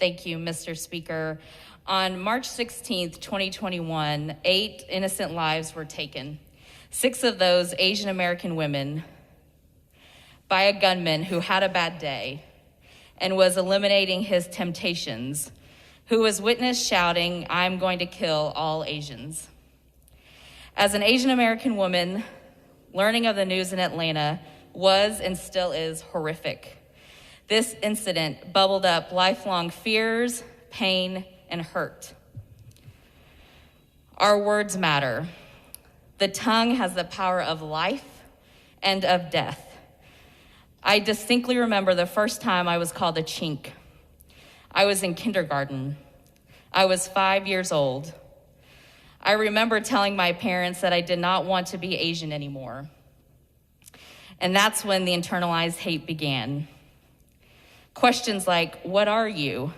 Thank you, Mr. Speaker. On March 16th, 2021, 8 innocent lives were taken. 6 of those Asian American women by a gunman who had a bad day and was eliminating his temptations, who was witnessed shouting, "I'm going to kill all Asians." As an Asian American woman, learning of the news in Atlanta was and still is horrific. This incident bubbled up lifelong fears, pain, and hurt. Our words matter. The tongue has the power of life and of death. I distinctly remember the first time I was called a chink. I was in kindergarten. I was 5 years old. I remember telling my parents that I did not want to be Asian anymore. And that's when the internalized hate began. Questions like, "What are you?"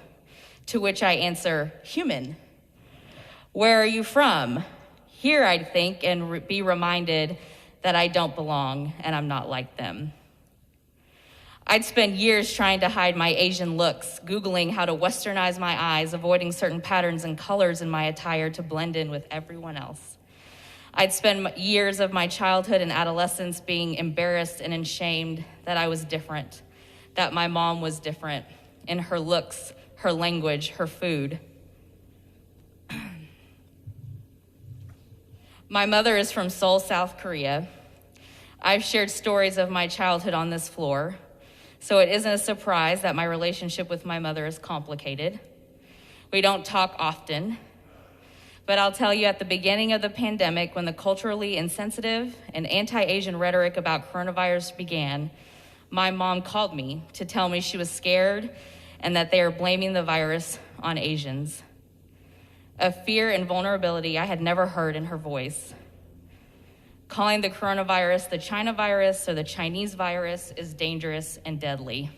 To which I answer, "Human." "Where are you from?" Here I'd think and be reminded that I don't belong and I'm not like them. I'd spend years trying to hide my Asian looks, Googling how to westernize my eyes, avoiding certain patterns and colors in my attire to blend in with everyone else. I'd spend years of my childhood and adolescence being embarrassed and ashamed that I was different, that my mom was different in her looks, her language, her food. My mother is from Seoul, South Korea. I've shared stories of my childhood on this floor, so it isn't a surprise that my relationship with my mother is complicated. We don't talk often, but I'll tell you, at the beginning of the pandemic, when the culturally insensitive and anti-Asian rhetoric about coronavirus began, my mom called me to tell me she was scared and that they are blaming the virus on Asians. A fear and vulnerability I had never heard in her voice. Calling the coronavirus the China virus or the Chinese virus is dangerous and deadly.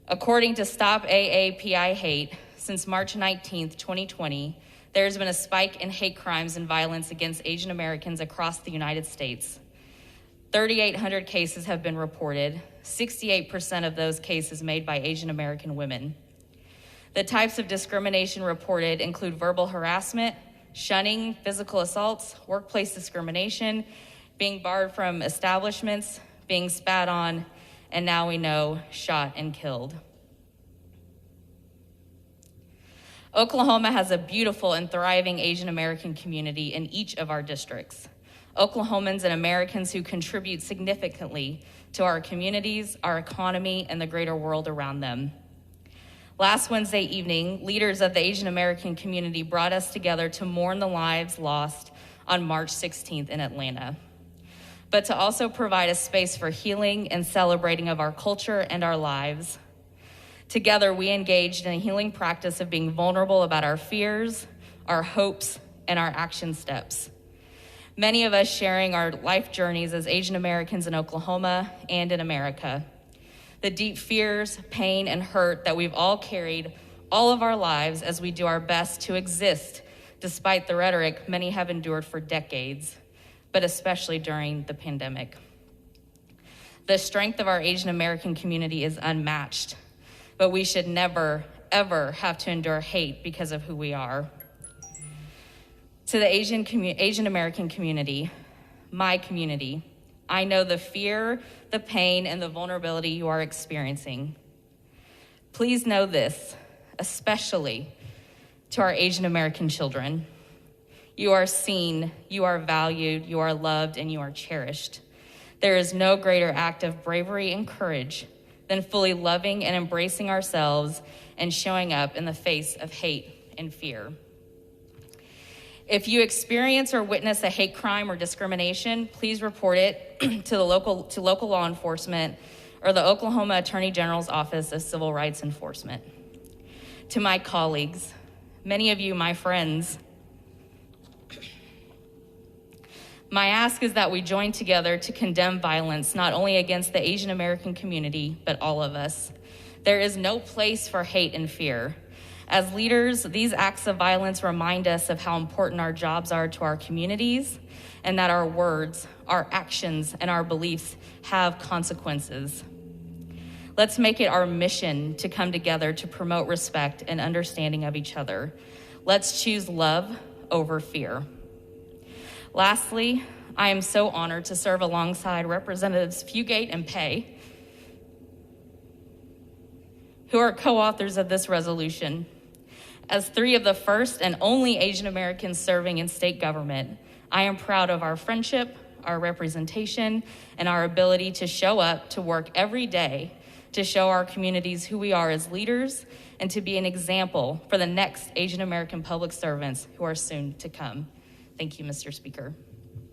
According to Stop AAPI Hate, since March 19th, 2020, there has been a spike in hate crimes and violence against Asian Americans across the United States. 3,800 cases have been reported, 68% of those cases made by Asian American women. The types of discrimination reported include verbal harassment, shunning, physical assaults, workplace discrimination, being barred from establishments, being spat on, and now we know, shot and killed. Oklahoma has a beautiful and thriving Asian American community in each of our districts. Oklahomans and Americans who contribute significantly to our communities, our economy, and the greater world around them. Last Wednesday evening, leaders of the Asian American community brought us together to mourn the lives lost on March 16th in Atlanta, but to also provide a space for healing and celebrating of our culture and our lives. Together, we engaged in a healing practice of being vulnerable about our fears, our hopes, and our action steps. Many of us sharing our life journeys as Asian Americans in Oklahoma and in America. The deep fears, pain, and hurt that we've all carried all of our lives as we do our best to exist despite the rhetoric many have endured for decades, but especially during the pandemic. The strength of our Asian American community is unmatched, but we should never, ever have to endure hate because of who we are. To the Asian American community, my community, I know the fear, the pain, and the vulnerability you are experiencing. Please know this, especially to our Asian American children. You are seen, you are valued, you are loved, and you are cherished. There is no greater act of bravery and courage than fully loving and embracing ourselves and showing up in the face of hate and fear. If you experience or witness a hate crime or discrimination, please report it to local law enforcement or the Oklahoma Attorney General's Office of Civil Rights Enforcement. To my colleagues, many of you, my friends, my ask is that we join together to condemn violence not only against the Asian American community, but all of us. There is no place for hate and fear. As leaders, these acts of violence remind us of how important our jobs are to our communities and that our words, our actions, and our beliefs have consequences. Let's make it our mission to come together to promote respect and understanding of each other. Let's choose love over fear. Lastly, I am so honored to serve alongside Representatives Fugate and Pay, who are co-authors of this resolution. As three of the first and only Asian Americans serving in state government, I am proud of our friendship, our representation, and our ability to show up to work every day to show our communities who we are as leaders and to be an example for the next Asian American public servants who are soon to come. Thank you, Mr. Speaker.